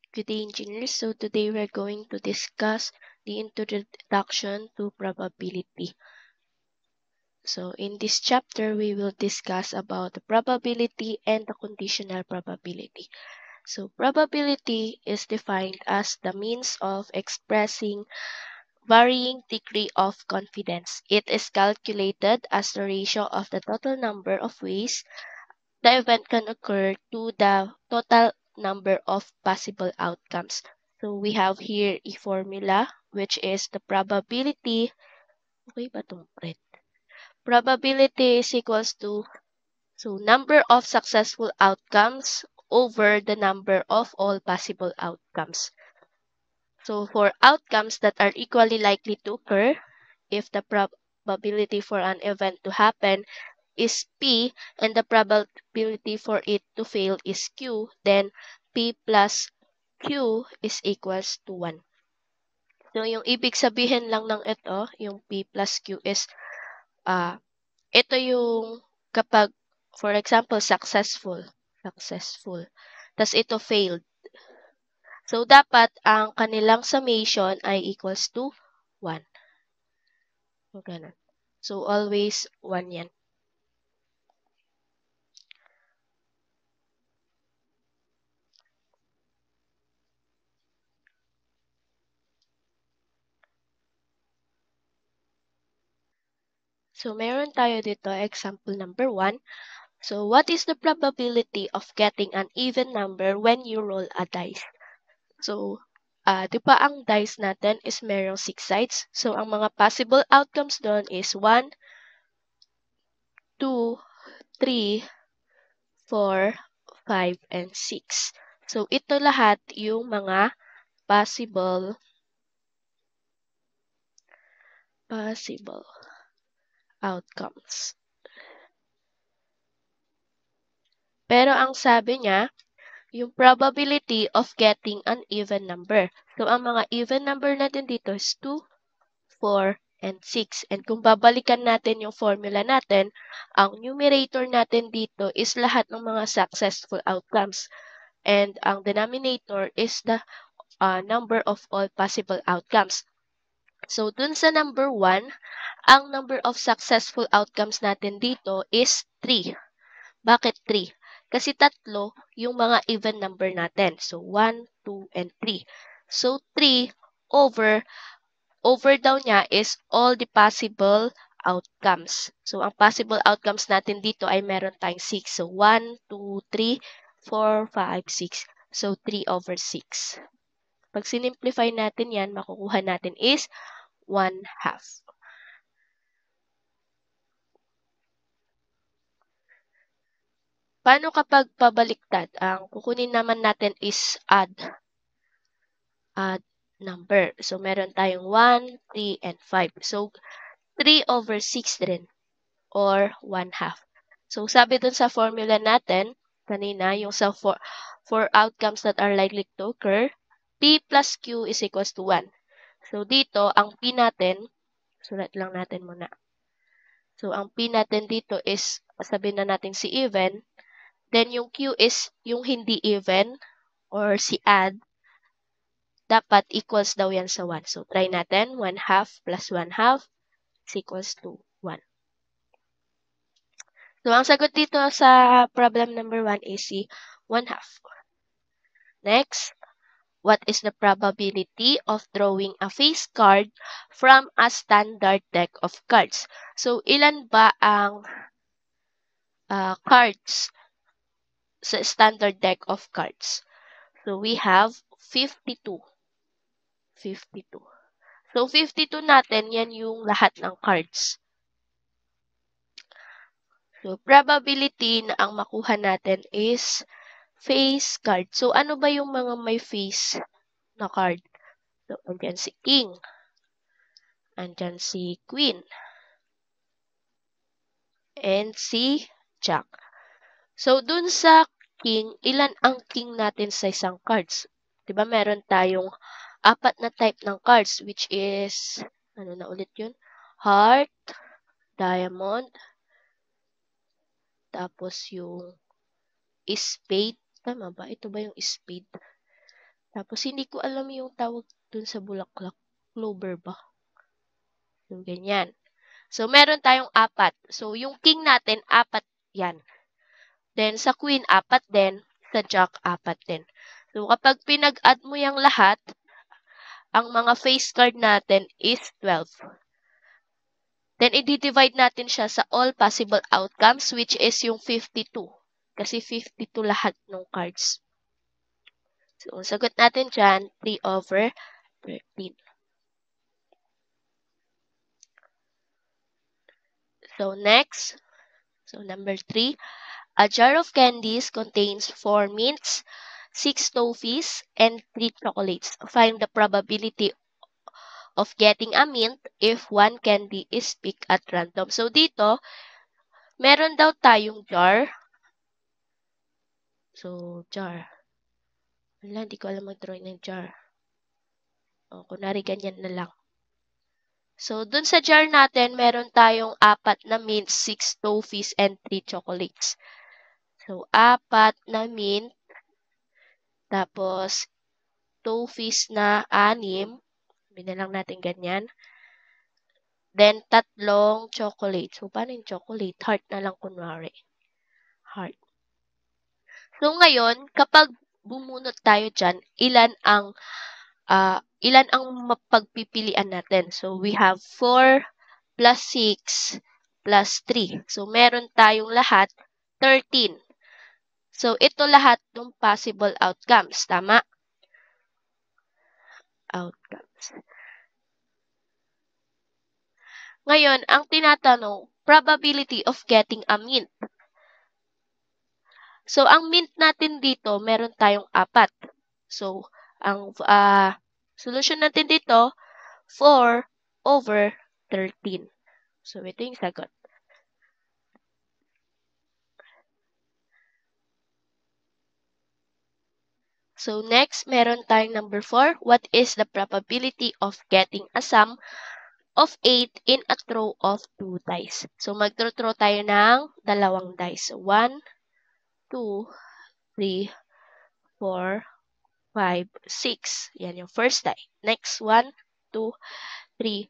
Good day, engineers. So today we're going to discuss the introduction to probability. So in this chapter, we will discuss about the probability and the conditional probability. So probability is defined as the means of expressing varying degree of confidence. It is calculated as the ratio of the total number of ways the event can occur to the total number of possible outcomes. So we have here a formula which is the probability. Okay ba itong print? Probability is equals to number of successful outcomes over the number of all possible outcomes. So for outcomes that are equally likely to occur, if the probability for an event to happen is P and the probability for it to fail is Q, then P plus Q is equals to 1. So, yung ibig sabihin lang ng ito, yung P plus Q is, ito yung kapag, for example, successful. Tas ito failed. So, dapat ang kanilang summation ay equals to 1. So, ganun. So, always 1 yan. So, meron tayo dito, example number 1. So, what is the probability of getting an even number when you roll a dice? So, di ba ang dice natin is merong 6 sides? So, ang mga possible outcomes doon is 1, 2, 3, 4, 5, and 6. So, ito lahat yung mga possible outcomes. Pero ang sabi niya, yung probability of getting an even number. So, ang mga even number natin dito is 2, 4, and 6. And kung babalikan natin yung formula natin, ang numerator natin dito is lahat ng mga successful outcomes. And ang denominator is the number of all possible outcomes. So, dun sa number 1, ang number of successful outcomes natin dito is 3. Bakit 3? Kasi tatlo yung mga even number natin. So, 1, 2, and 3. So, 3 over daw niya is all the possible outcomes. So, ang possible outcomes natin dito ay meron tayong 6. So, 1, 2, 3, 4, 5, 6. So, 3 over 6. Pag sinimplify natin yan, makukuha natin is 1 half. Paano kapag pabaliktad? Ang kukunin naman natin is add number. So, meron tayong 1, 3, and 5. So, 3 over 6 din or 1 half. So, sabi dun sa formula natin, kanina, yung sa for outcomes that are likely to occur, P plus Q is equals to 1. So, dito, ang P natin, sulat lang natin muna. So, ang P natin dito is, sabihin na natin si even. Then, yung Q is yung hindi even or si add. Dapat equals daw yan sa 1. So, try natin. 1 half plus 1 half is equals to 1. So, ang sagot dito sa problem number 1 is si 1 half. Next, what is the probability of drawing a face card from a standard deck of cards? So, ilan ba ang cards sa standard deck of cards? So, we have 52. 52. So, 52 natin, yan yung lahat ng cards. So, probability na ang makuha natin is face card. So, ano ba yung mga may face na card? So, andyan si King. Andyan si Queen. And si Jack. So, dun sa King, ilan ang King natin sa isang cards? Diba meron tayong 4 na type ng cards, which is, ano na ulit yun? Heart, diamond, tapos yung spade. Tama ba? Ito ba yung spade? Tapos, hindi ko alam yung tawag dun sa bulaklak. Clover ba? Yung ganyan. So, meron tayong 4. So, yung king natin, 4 yan. Then, sa queen, 4 din. Sa jack, 4 din. So, kapag pinag-add mo yung lahat, ang mga face card natin is 12. Then, i-divide natin siya sa all possible outcomes, which is yung 52. Kasi 52 lahat ng cards. So, ang sagot natin dyan, 3/13. So, next. So, number 3. A jar of candies contains 4 mints, 6 toffees, and 3 chocolates. Find the probability of getting a mint if one candy is picked at random. So, dito, meron daw tayong jar. So, jar. Wala, hindi ko alam mag-drawing ng jar. O, kunwari, ganyan na lang. So, dun sa jar natin, meron tayong 4 na mints, 6 toffees, and 3 chocolates. So, 4 na mint, tapos, toffees na 6. Binalang natin ganyan. Then, 3 chocolate. So, paano yung chocolate? Heart na lang kunwari. Heart. So, ngayon, kapag bumunot tayo dyan, ilan ang mapagpipilian natin? So, we have 4 plus 6 plus 3. So, meron tayong lahat 13. So, ito lahat ng possible outcomes. Tama? Outcomes. Ngayon, ang tinatanong, probability of getting a mint. So, ang mint natin dito, meron tayong 4. So, ang solution natin dito, 4/13. So, ito yung sagot. So, next, meron tayong number 4. What is the probability of getting a sum of 8 in a throw of 2 dice? So, mag-throw tayo ng 2 dice. So, 1, 2, 3, 4, 5, 6. Yan yung first die. Next, 1, 2, 3,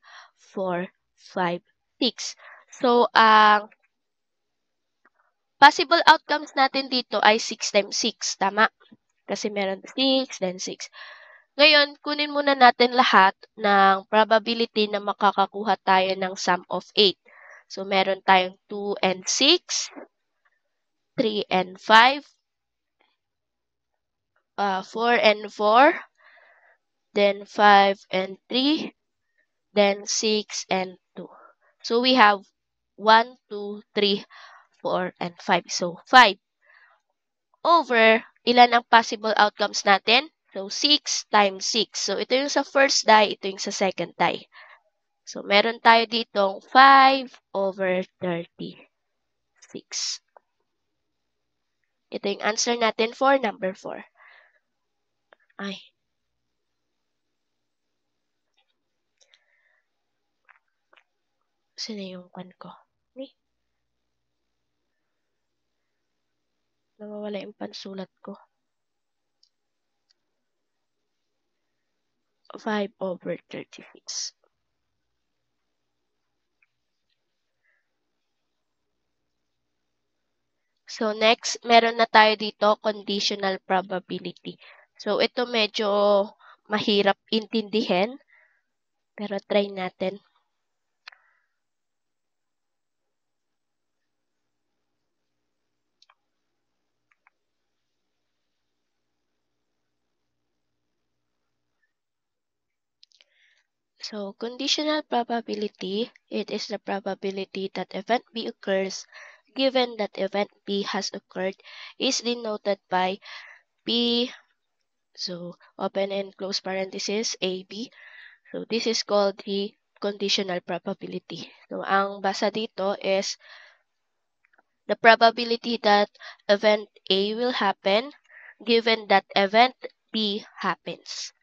4, 5, 6. So, ang possible outcomes natin dito ay 6 times 6. Tama? Kasi meron 6, then 6. Ngayon, kunin muna natin lahat ng probability na makakakuha tayo ng sum of 8. So, meron tayong 2 and 6, 3 and 5, 4 and 4, then 5 and 3, then 6 and 2. So, we have 1, 2, 3, 4, and 5. So, 5 over, ilan ang possible outcomes natin? So, 6 times 6. So, ito yung sa first die, ito yung sa second die. So, meron tayo ditong 5/36. Ito yung answer natin for number 4. Ay. Sino yung kan ko? Ay. Nawawala yung pansulat ko. 5/36. So, next, meron na tayo dito, conditional probability. So, ito medyo mahirap intindihin, pero try natin. So, conditional probability, it is the probability that event B occurs given that event B has occurred is denoted by P, so open and close parenthesis, AB. So, this is called the conditional probability. So, ang basa dito is the probability that event A will happen given that event B happens.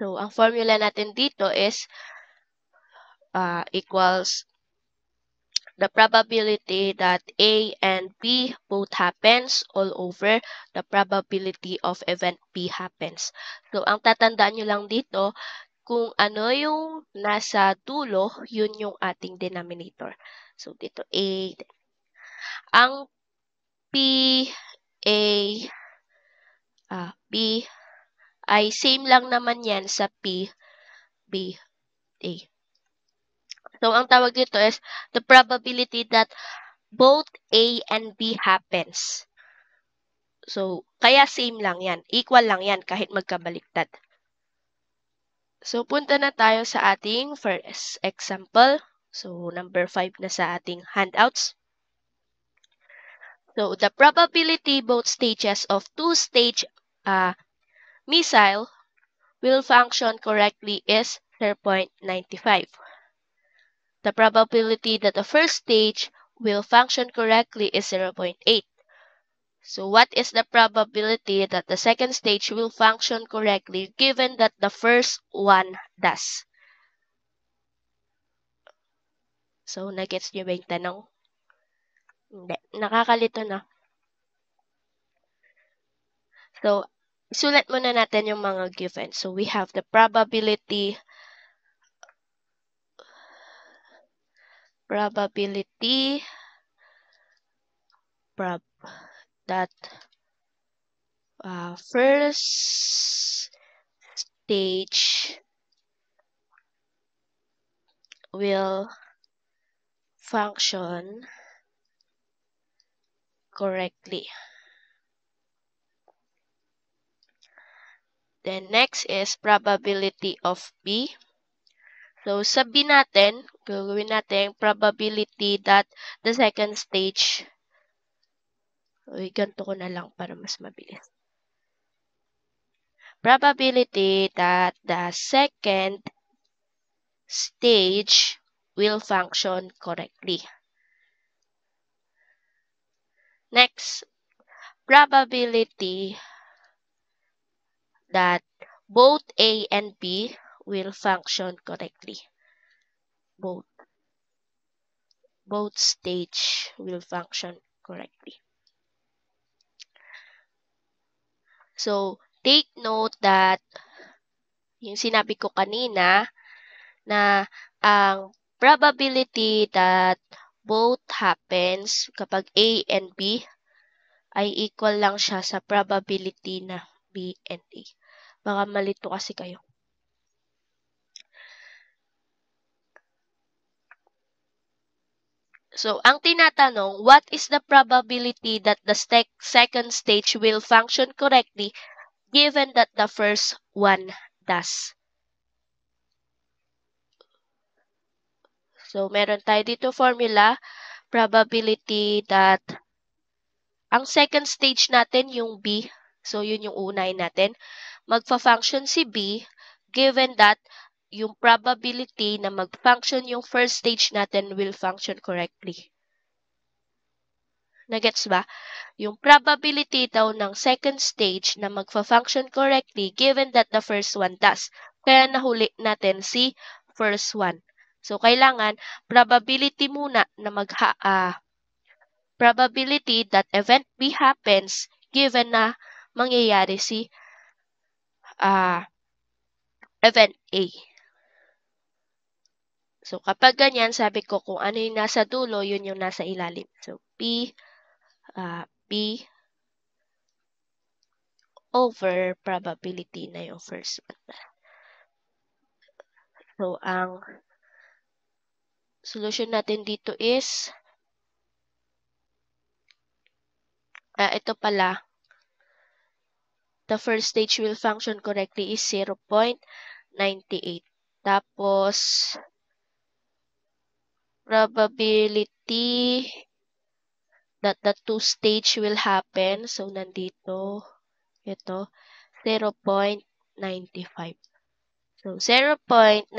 So, ang formula natin dito is equals the probability that A and B both happens all over the probability of event B happens. So, ang tatandaan nyo lang dito, kung ano yung nasa dulo, yun yung ating denominator. So, dito A. Ang P, A, B ay same lang naman yan sa P, B, A. So, ang tawag dito is the probability that both A and B happens. So, kaya same lang yan. Equal lang yan kahit magkabaliktad. So, punta na tayo sa ating first example. So, number 5 na sa ating handouts. So, the probability both stages of two-stage missile will function correctly is 0.95. The probability that the first stage will function correctly is 0.8. So what is the probability that the second stage will function correctly given that the first one does? So, nagets nyo ba yung tanong? Hindi. Nakakalito na. So, isulat muna natin yung mga given. So, we have the probability that first stage will function correctly. Then next is probability of B. So sabihin natin, gagawin natin probability that the second stage, ganito ko na lang para mas mabilis. Probability that the second stage will function correctly. Next, probability that both A and B will function correctly. Both stage will function correctly. So, take note that yung sinabi ko kanina na ang probability that both happens kapag A and B ay equal lang siya sa probability na B and A. Baka malito kasi kayo. So, ang tinatanong, what is the probability that the second stage will function correctly given that the first one does? So, meron tayo dito formula, probability that ang second stage natin yung B, so yun yung unahin natin, magfa-function si B given that yung probability na mag-function yung first stage natin will function correctly. Nagets ba? Yung probability daw ng second stage na magfa-function correctly given that the first one does. Kaya nahuli natin si first one. So, kailangan probability muna na probability that event B happens given na mangyayari si event A. So, kapag ganyan, sabi ko kung ano yung nasa dulo, yun yung nasa ilalim. So, B over probability na yung first one. So, ang solution natin dito is ito pala. The first stage will function correctly is 0.98. Tapos, probability that the two stage will happen. So, nandito, ito, 0.95. So, 0.95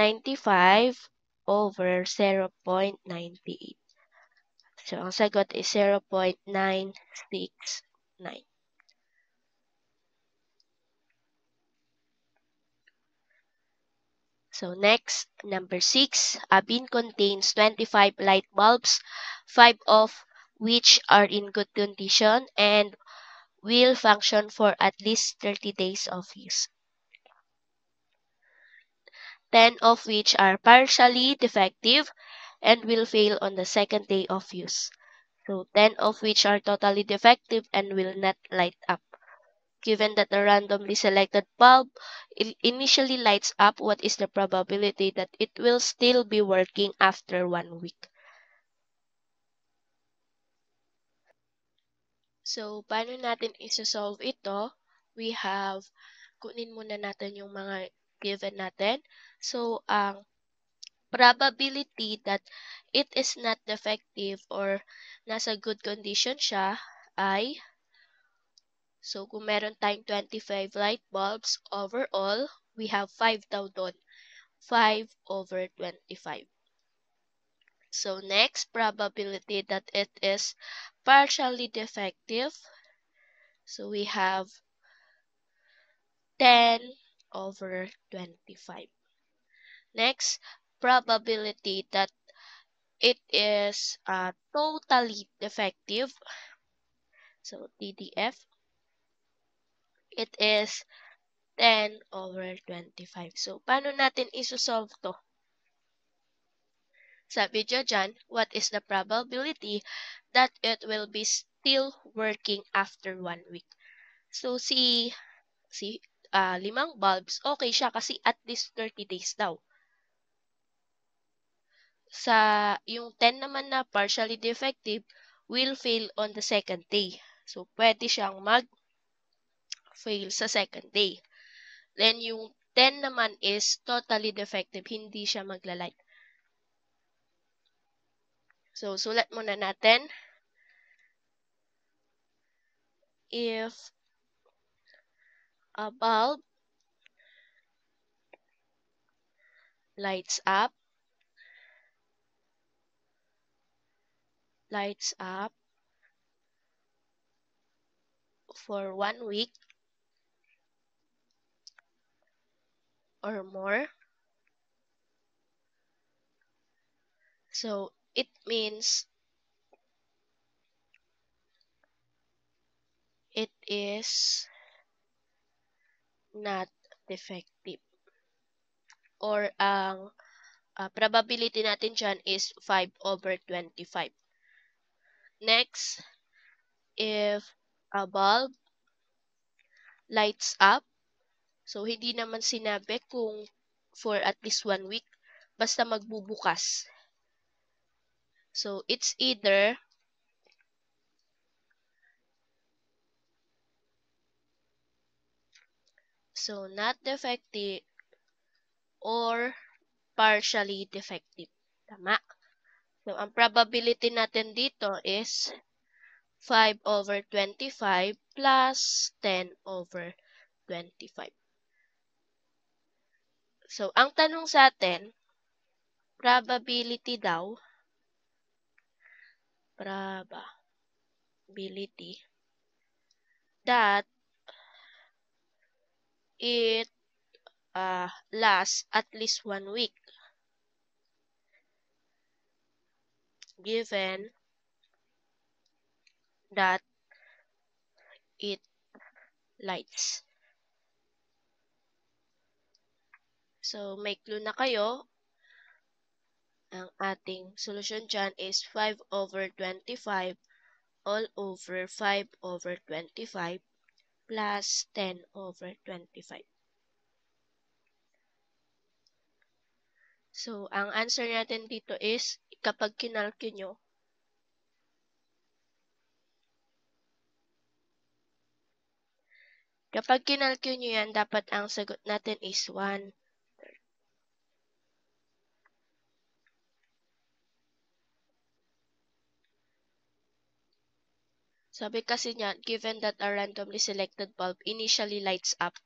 over 0.98. So, ang sagot is 0.969. So next, number 6, a bin contains 25 light bulbs, 5 of which are in good condition and will function for at least 30 days of use. 10 of which are partially defective and will fail on the second day of use. So 10 of which are totally defective and will not light up. Given that the randomly selected bulb initially lights up, what is the probability that it will still be working after 1 week? So, paano natin isa-solve ito? We have, kunin muna natin yung mga given natin. So, ang probability that it is not defective or nasa good condition siya ay, so kung meron tayong 25 light bulbs overall, we have 5 daw doon. 5 over 25. So next, probability that it is partially defective. So we have 10 over 25. Next, probability that it is totally defective. So TDF, it is 10 over 25. So paano natin isosolve to? Sabi nyo dyan, what is the probability that it will be still working after 1 week? So, si 5 bulbs, okay siya kasi at least 30 days daw. Sa yung 10 naman na partially defective, will fail on the second day. So, pwede siyang mag-fail sa second day. Then, yung 10 naman is totally defective, hindi siya magla-light. So, sulat muna natin. If a bulb lights up for 1 week or more, so it means it is not defective. Or ang probability natin dyan is 5 over 25. Next, if a bulb lights up, so hindi naman sinabi kung for at least 1 week, basta magbubukas. So it's either not defective or partially defective. Tama? So, ang probability natin dito is 5 over 25 plus 10 over 25. So, ang tanong sa atin, probability daw, probability that it lasts at least 1 week given that it lights. So, may clue na kayo. Ang ating solusyon dyan is 5 over 25 all over 5 over 25 plus 10 over 25. So, ang answer natin dito is, kapag kinalky nyo, yan, dapat ang sagot natin is 1. Sabi kasi niya, given that a randomly selected bulb initially lights up,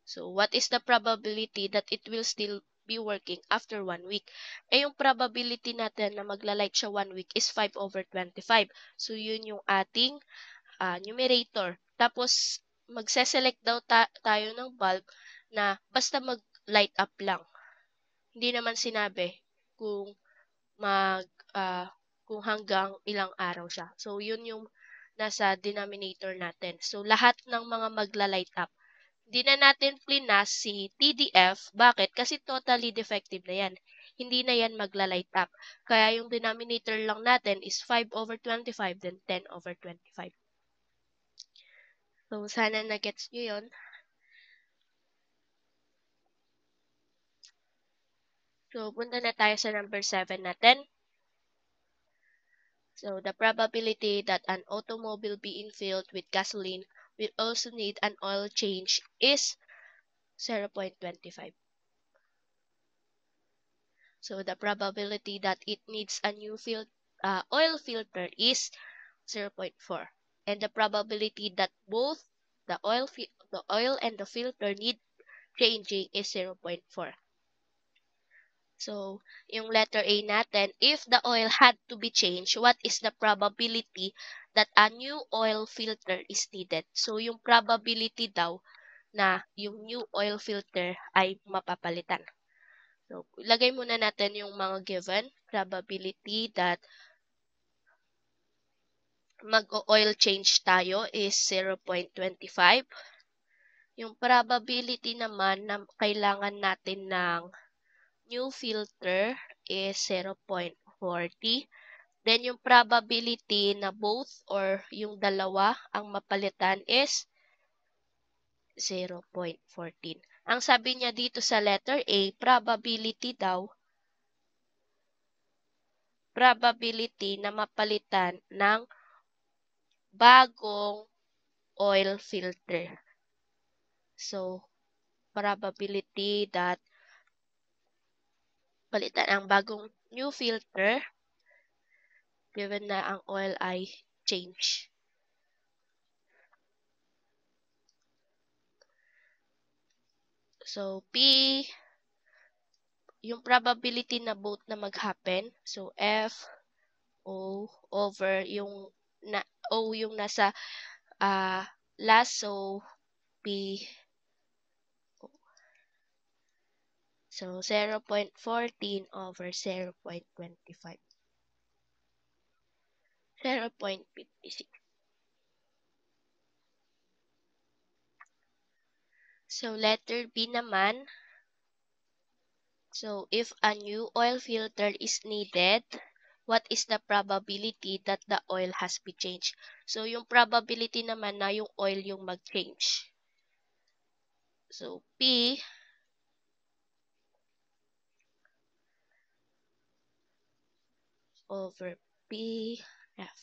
so what is the probability that it will still be working after 1 week? Eh, yung probability natin na magla-light siya 1 week is 5 over 25. So, yun yung ating numerator. Tapos, magse-select daw tayo ng bulb na basta mag-light up lang. hindi naman sinabi kung kung hanggang ilang araw siya. So, yun yung nasa denominator natin. So, lahat ng mga magla-light up. Hindi na natin plinas si TDF. Bakit? Kasi totally defective na yan. Hindi na yan magla-light up. Kaya yung denominator lang natin is 5/25, then 10/25. So, sana na-gets nyo yun. So, punta na tayo sa number 7 natin. So, the probability that an automobile being filled with gasoline will also need an oil change is 0.25. So, the probability that it needs a new oil filter is 0.4. And the probability that both the oil and the filter need changing is 0.4. So, yung letter A natin, if the oil had to be changed, what is the probability that a new oil filter is needed? So, yung probability daw na yung new oil filter ay mapapalitan. So, ilagay muna natin yung mga given. Probability that mag-oil change tayo is 0.25. Yung probability naman na kailangan natin ng new filter is 0.40. Then, yung probability na both or yung dalawa ang mapalitan is 0.14. Ang sabi niya dito sa letter A, probability na mapalitan ng bagong oil filter. So, probability that palitan ang bagong new filter given na ang oil ay change. So, P, yung probability na both na mag-happen. So, F, O, over yung O yung nasa last. So, P, so 0.14 over 0.25. 0.56. So, letter B naman. So, if a new oil filter is needed, what is the probability that the oil has been changed? So, yung probability naman na yung oil yung mag-change. So, P over PF.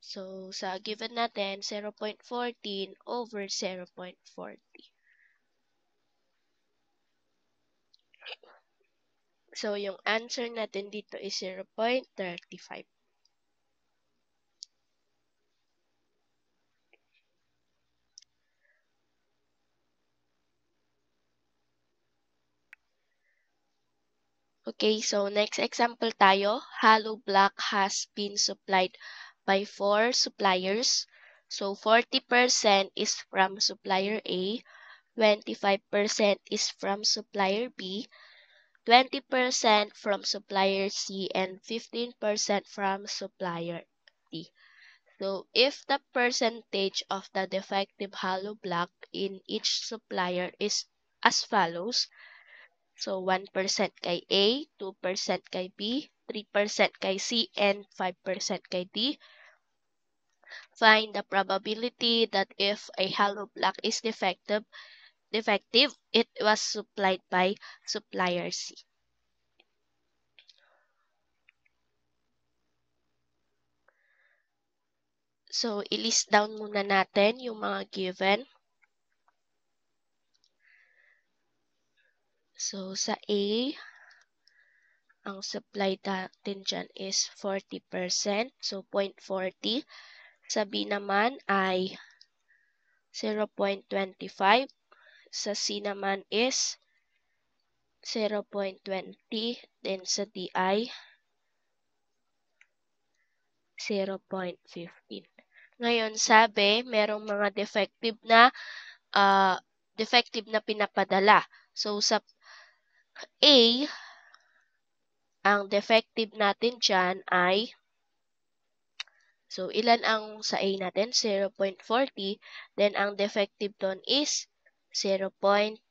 So, sa given natin, 0.14 over 0.40. So, yung answer natin dito is 0.35. Okay, so next example tayo. Hollow block has been supplied by 4 suppliers. So, 40% is from supplier A, 25% is from supplier B, 20% from supplier C, and 15% from supplier D. So, if the percentage of the defective hollow block in each supplier is as follows, so 1% kay A, 2% kay B, 3% kay C, and 5% kay D, find the probability that if a hollow block is defective, it was supplied by supplier C. So, i-list down muna natin yung mga given. So, sa A, ang supply natin dyan is 40%. So, 0.40. Sa B naman ay 0.25. Sa C naman is 0.20. Then sa D ay 0.15. Ngayon, sabi, merong mga defective na pinapadala. So, sa A, ang defective natin dyan ay, so ilan ang sa A natin? 0.40. Then ang defective doon is 0.01.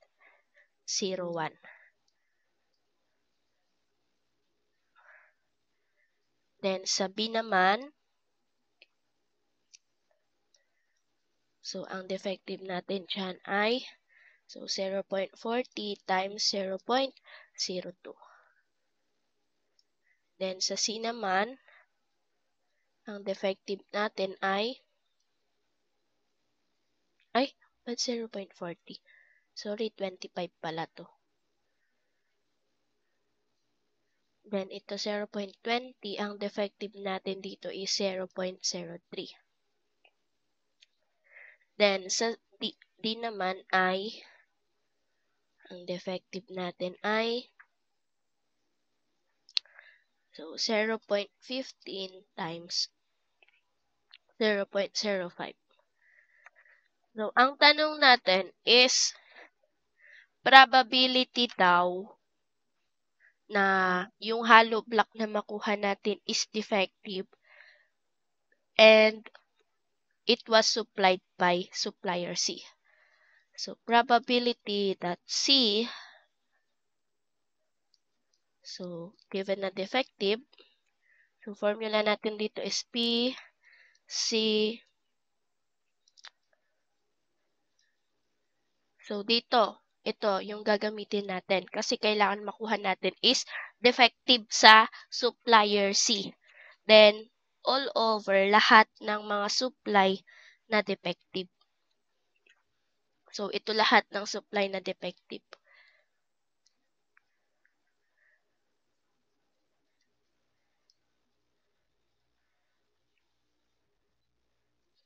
Then sa B naman, so ang defective natin dyan ay, so 0.40 times 0.02. Then sa C naman, ang defective natin ay, ba't 0.40? Sorry, 25 pala to. Then ito 0.20, ang defective natin dito is 0.03. Then sa D naman ay, ang defective natin ay, so 0.15 times 0.05. So ang tanong natin is, probability daw na yung hollow block na makuha natin is defective and it was supplied by supplier C. So probability that C, so given na defective, so formula natin dito is P, C. So dito, ito yung gagamitin natin kasi kailangan makuha natin is defective sa supplier C. Then, all over lahat ng mga supply na defective. So, ito lahat ng supply na defective.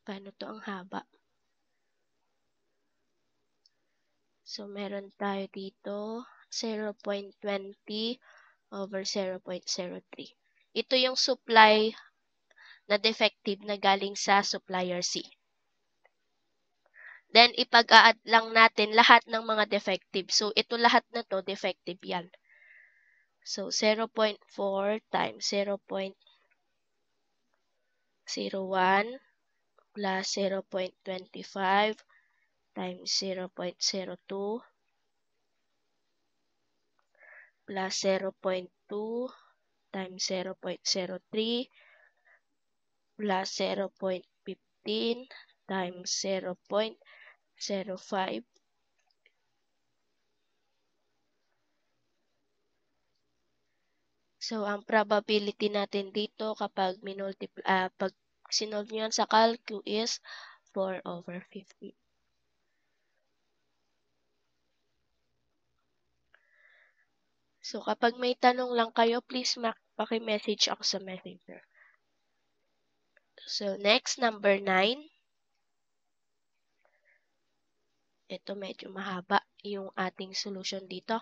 Paano to ang haba? So, meron tayo dito 0.20 over 0.03. Ito yung supply na defective na galing sa supplier C. Then, ipag-a-add lang natin lahat ng mga defective. So, ito lahat na to, defective yan. So, 0.4 times 0.01 plus 0.25 times 0.02 plus 0.2 times 0.03 plus 0.15 times 0.05. So, ang probability natin dito kapag pag sinolve nyo yan sa calcu is 4 over 50. So, kapag may tanong lang kayo, please paki-message ako sa messenger. So, next, number 9. Ito medyo mahaba yung ating solution dito.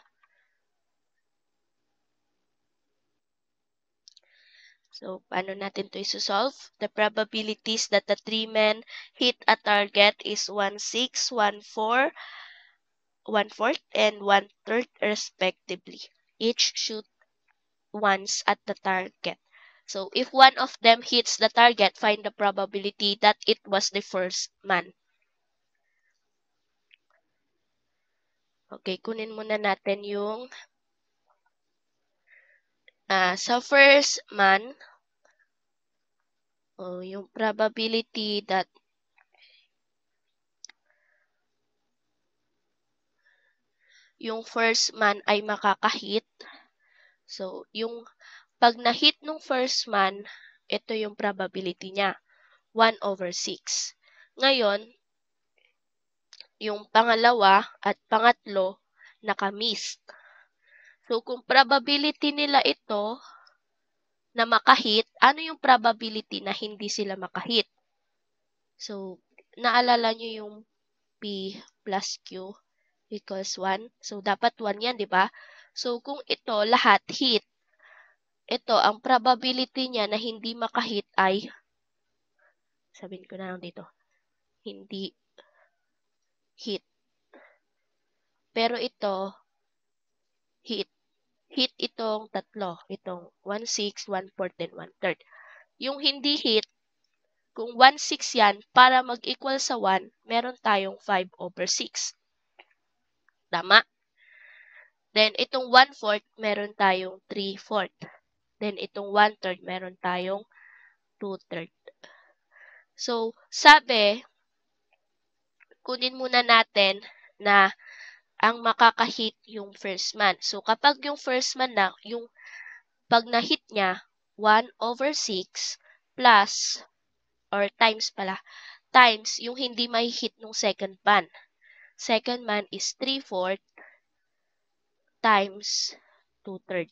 So, paano natin to isosolve? The probabilities that the three men hit a target is 1/6, 1/4, 1/4, and 1/3 respectively. Each shoot once at the target. So, if one of them hits the target, find the probability that it was the first man. Okay, kunin muna natin yung sa first man, yung probability that yung first man ay makakahit. So, yung pag na-hit nung first man, ito yung probability niya, 1 over 6. Ngayon, yung pangalawa at pangatlo, nakamiss. So, kung probability nila ito na makahit, ano yung probability na hindi sila makahit? So, naalala nyo yung P plus Q equals 1. So, dapat 1 yan, di ba? So, kung ito lahat hit, ito, ang probability niya na hindi makahit ay, sabihin ko na lang dito, hindi hit. Pero ito, hit. hit itong tatlo. Itong 1/6, 1/4, and 1/3. Yung hindi hit, kung 1/6 yan, para mag-equal sa 1, meron tayong 5/6. Tama? Then, itong 1/4, meron tayong 3/4. Then, itong 1/3, meron tayong 2/3. So, sabi, kunin muna natin na ang makaka-hit yung first man. So, kapag yung first man na, yung pag na-hit niya, 1/6 plus, or times pala, times yung hindi may hit nung second man. Second man is 3/4 times 2/3.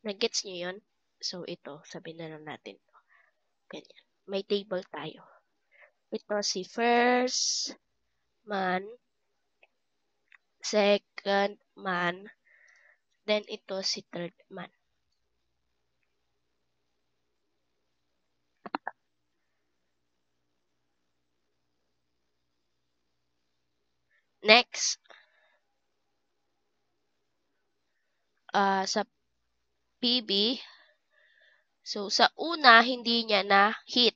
Nag-gets nyo yun? So, ito, sabihin na lang natin. Ganyan. May table tayo. Ito si first man, second man, then ito si third man. Next, sa PB, so sa una, hindi niya na hit.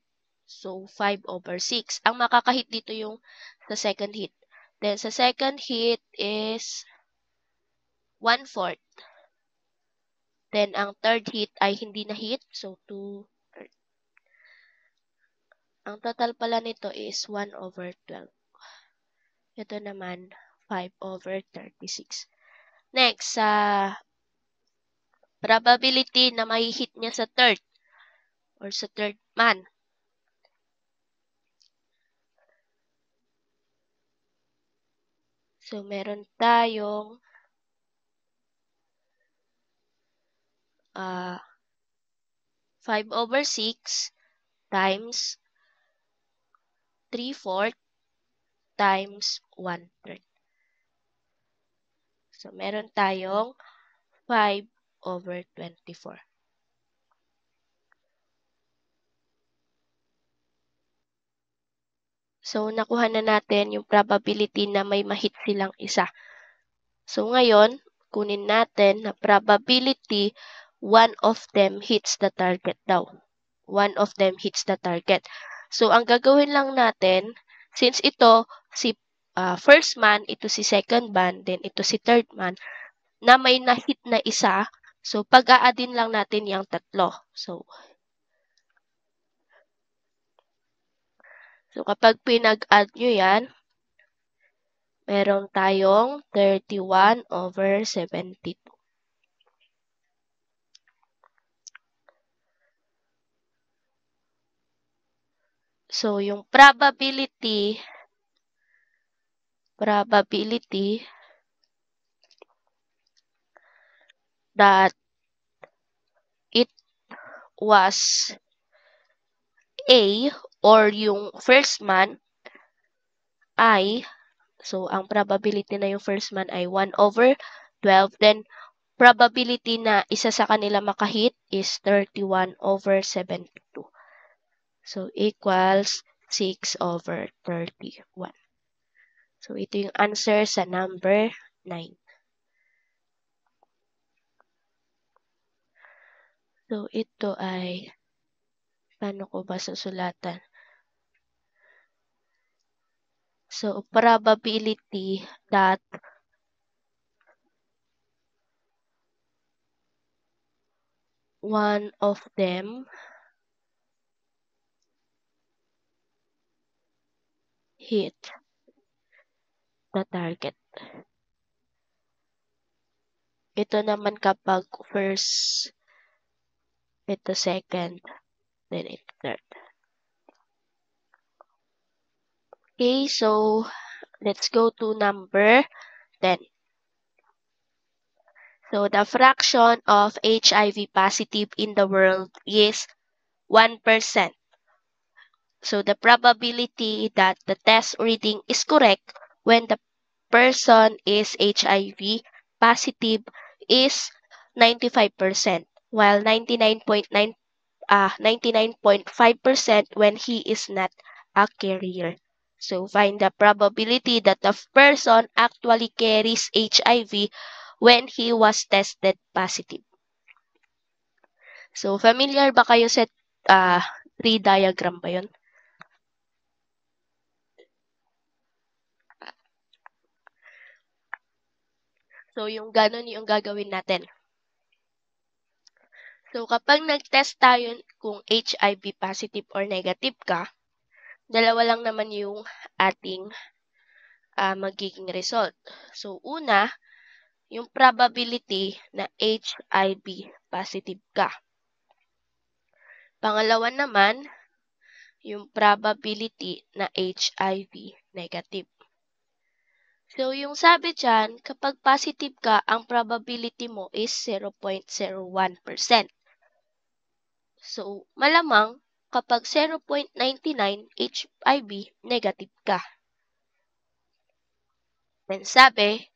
So, 5/6. Ang makaka-hit dito yung sa second hit. Then, sa second hit is 1/4. Then, ang third hit ay hindi na hit. So, 2/3. Ang total pala nito is 1/12. Ito naman, 5/36. Next, sa probability na may hit niya sa third or sa third man. So, meron tayong 5/6 times 3/4 times 1/3. So, meron tayong 5/24. So, nakuha na natin yung probability na may mahit silang isa. So, ngayon, kunin natin na probability one of them hits the target daw. One of them hits the target. So, ang gagawin lang natin, since ito si first man, ito si second man, then ito si third man, na may na-hit na isa, so pag-aadin lang natin yung tatlo. So kapag pinag-add nyo yan, meron tayong 31/72. So, yung probability that it was A or yung first man ay, so ang probability na yung first man ay 1/12, then probability na isa sa kanila makahit is 31/72. So, equals 6/31. So, ito yung answer sa number 9. So, ito ay, paano ko ba susulatan? So, probability that one of them hit the target. Ito naman kapag first, ito second, then ito third. Okay, so let's go to number 10. So the fraction of HIV positive in the world is 1%. So the probability that the test reading is correct when the person is HIV positive is 95%, while 99.5% when he is not a carrier. So find the probability that the person actually carries HIV when he was tested positive. So, familiar ba kayo sa tree diagram ba yun? So, yung ganun yung gagawin natin. So, kapag nag-test tayo kung HIV positive or negative ka, dalawa lang naman yung ating magiging result. So, una, yung probability na HIV positive ka. Pangalawa naman, yung probability na HIV negative. So, yung sabi dyan, kapag positive ka, ang probability mo is 0.01%. So, malamang kapag 0.99 HIV negative ka. Then sabi,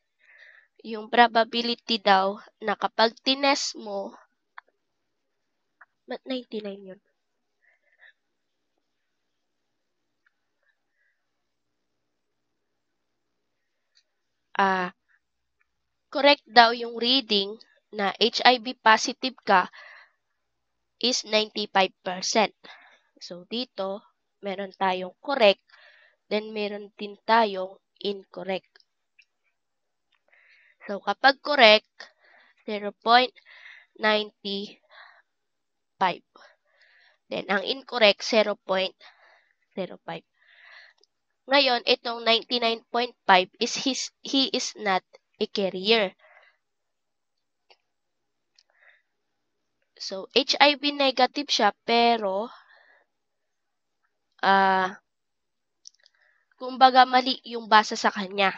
yung probability daw na kapag tinest mo, ba't 99 yun? Correct daw yung reading na HIV positive ka is 95%. So, dito, meron tayong correct, then meron din tayong incorrect. So, kapag correct, 0.95. Then, ang incorrect, 0.05. Ngayon, itong 99.5 is he is not a carrier. So, HIV negative siya, pero kumbaga mali yung basa sa kanya.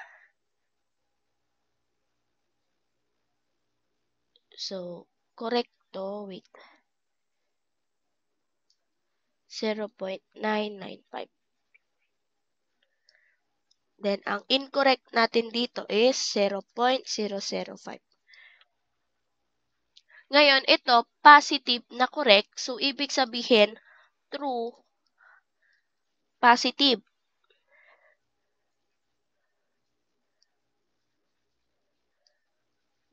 So, correct to, wait. 0.995. Then, ang incorrect natin dito is 0.005. Ngayon, ito, positive na correct. So, ibig sabihin, true, positive.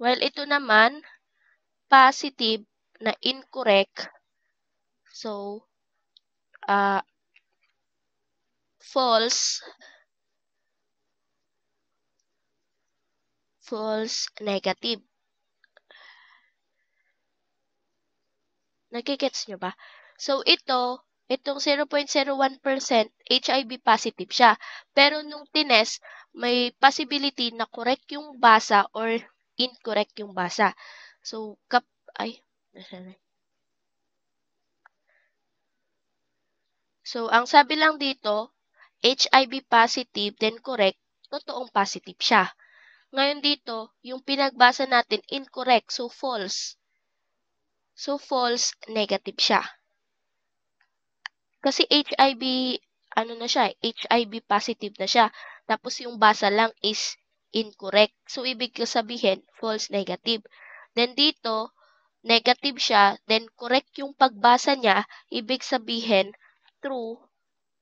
While ito naman, positive na incorrect. So, false negative. Nagigets nyo ba? So, itong 0.01% HIV positive siya. Pero nung tinest, may possibility na correct yung basa or incorrect yung basa. So, So, ang sabi lang dito, HIV positive, then correct, totoong positive siya. Ngayon dito, yung pinagbasa natin, incorrect, so false. So, false, negative siya. Kasi HIV, HIV positive na siya. Tapos yung basa lang is incorrect. So, ibig sabihin, false negative. Then dito, negative siya, then correct yung pagbasa niya, ibig sabihin, true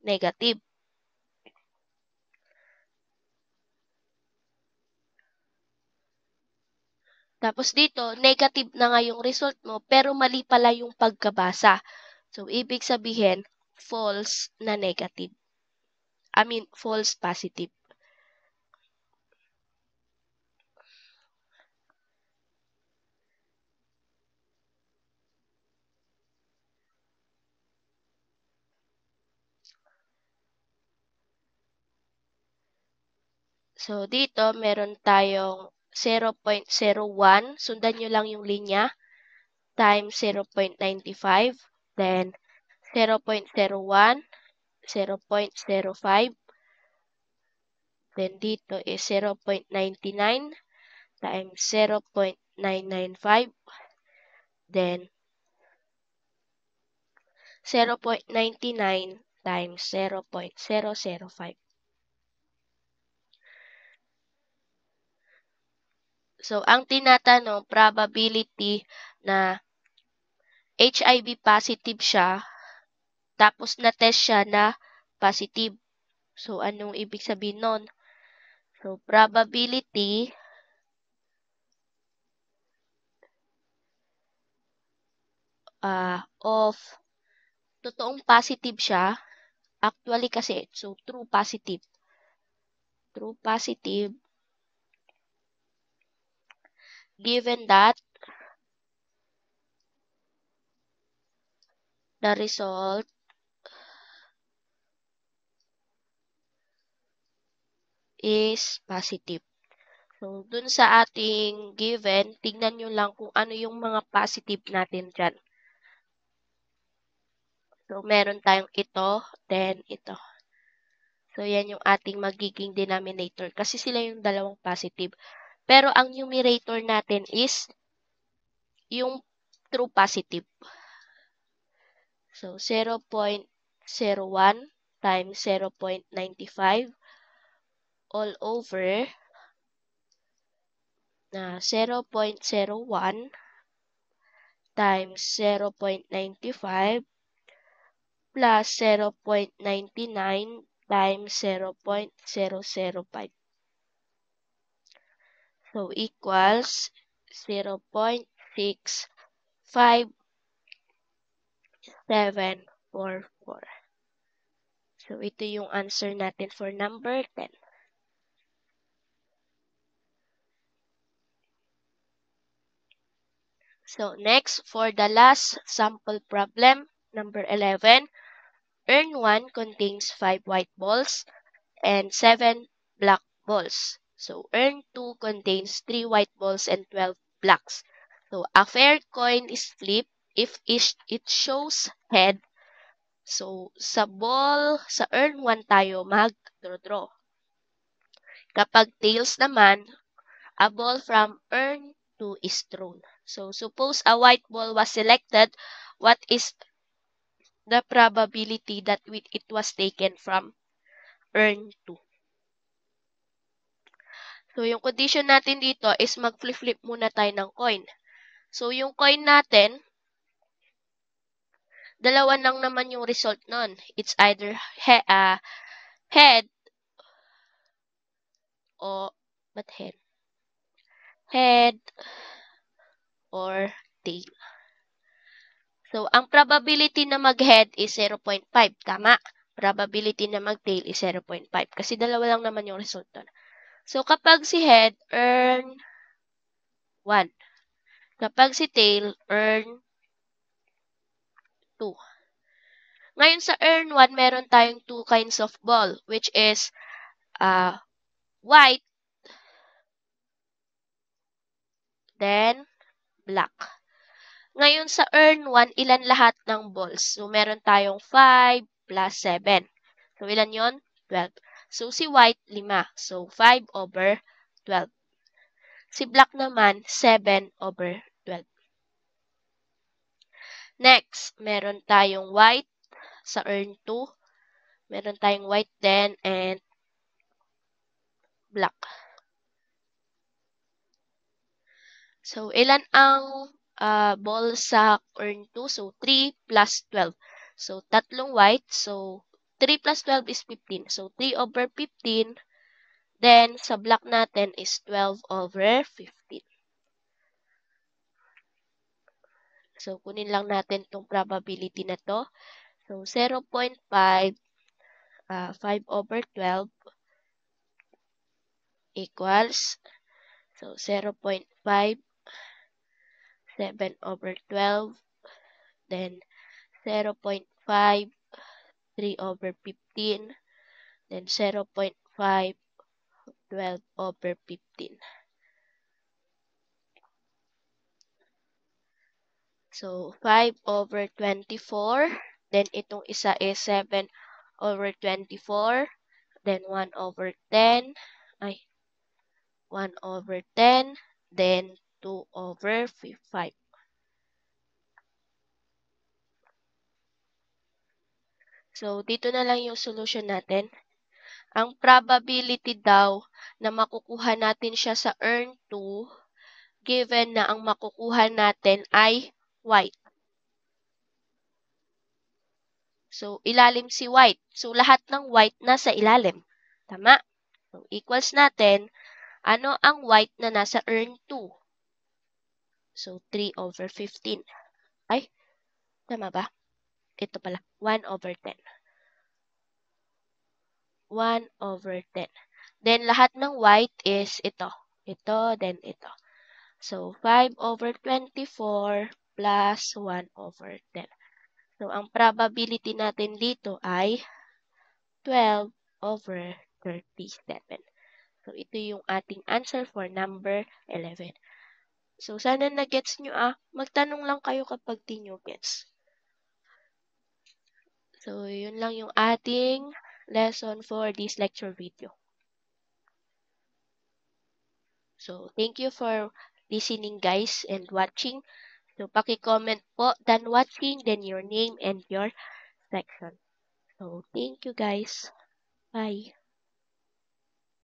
negative. Tapos dito, negative na nga yung result mo, pero mali pala yung pagkabasa. So, ibig sabihin, false na negative. False positive. So, dito, meron tayong 0.01. Sundan nyo lang yung linya. Times 0.95. Then, 0.01. 0.05. Then, dito is 0.99 times 0.995. Then, 0.99 times 0.005. So, ang tinatanong, probability na HIV positive siya, tapos na-test siya na positive. So, anong ibig sabihin nun? So, probability of totoong positive siya. Actually kasi, so true positive. True positive given that the result is positive. So, dun sa ating given, tignan nyo lang kung ano yung mga positive natin dyan. So, meron tayong ito, then ito. So, yan yung ating magiging denominator kasi sila yung dalawang positive. Pero ang numerator natin is yung true positive. So, 0.01 times 0.95 all over na 0.01 times 0.95 plus 0.99 times 0.005. So, equals 0.65744. So, ito yung answer natin for number 10. So, next, for the last sample problem, number 11, urn 1 contains 5 white balls and 7 black balls. So, urn 2 contains 3 white balls and 12 blacks. So, a fair coin is flipped if it shows head. So, sa urn 1 tayo mag-draw. Kapag tails naman, a ball from urn 2 is thrown. So, suppose a white ball was selected, what is the probability that it was taken from urn 2? So, yung condition natin dito is mag-flip-flip muna tayo ng coin. So, yung coin natin, dalawa lang naman yung result nun. It's either head o, but head? Head or tail. So, ang probability na mag-head is 0.5. Tama? Probability na mag-tail is 0.5. Kasi dalawa lang naman yung result nun. So, kapag si head, earn 1. Kapag si tail, earn 2. Ngayon sa earn 1, meron tayong 2 kinds of ball, which is white, then black. Ngayon sa earn 1, ilan lahat ng balls? So, meron tayong 5 plus 7. So, ilan yon? 12. So, si white, 5. So, 5 over 12. Si black naman, 7 over 12. Next, meron tayong white sa earn 2. Meron tayong white then and black. So, ilan ang ball sa earn 2? So, 3 plus 12. So, tatlong white. So, 3 plus 12 is 15. So, 3 over 15. Then, sa black natin is 12 over 15. So, kunin lang natin itong probability na to. So, 0.5, 5 over 12 equals, so 0.5, 7 over 12, then 0.5, 3 over 15, then 0.5, 12 over 15. So, 5 over 24, then itong isa is 7 over 24, then 1 over 10, 1 over 10, then 2 over 5. So, dito na lang yung solution natin. Ang probability daw na makukuha natin siya sa earn 2, given na ang makukuha natin ay white. So, ilalim si white. So, lahat ng white nasa ilalim. Tama? So, equals natin, ano ang white na nasa earn 2? So, 3 over 15. Tama ba? Ito pala, 1/10. 1/10. Then, lahat ng white is ito. Ito, then ito. So, 5/24 plus 1/10. So, ang probability natin dito ay 12/37. So, ito yung ating answer for number 11. So, sana na-gets nyo Magtanong lang kayo kapag di nyo gets. So, yun lang yung ating lesson for this lecture video. So, thank you for listening guys and watching. So, paki-comment po, done watching, then your name and your section. So, thank you guys. Bye.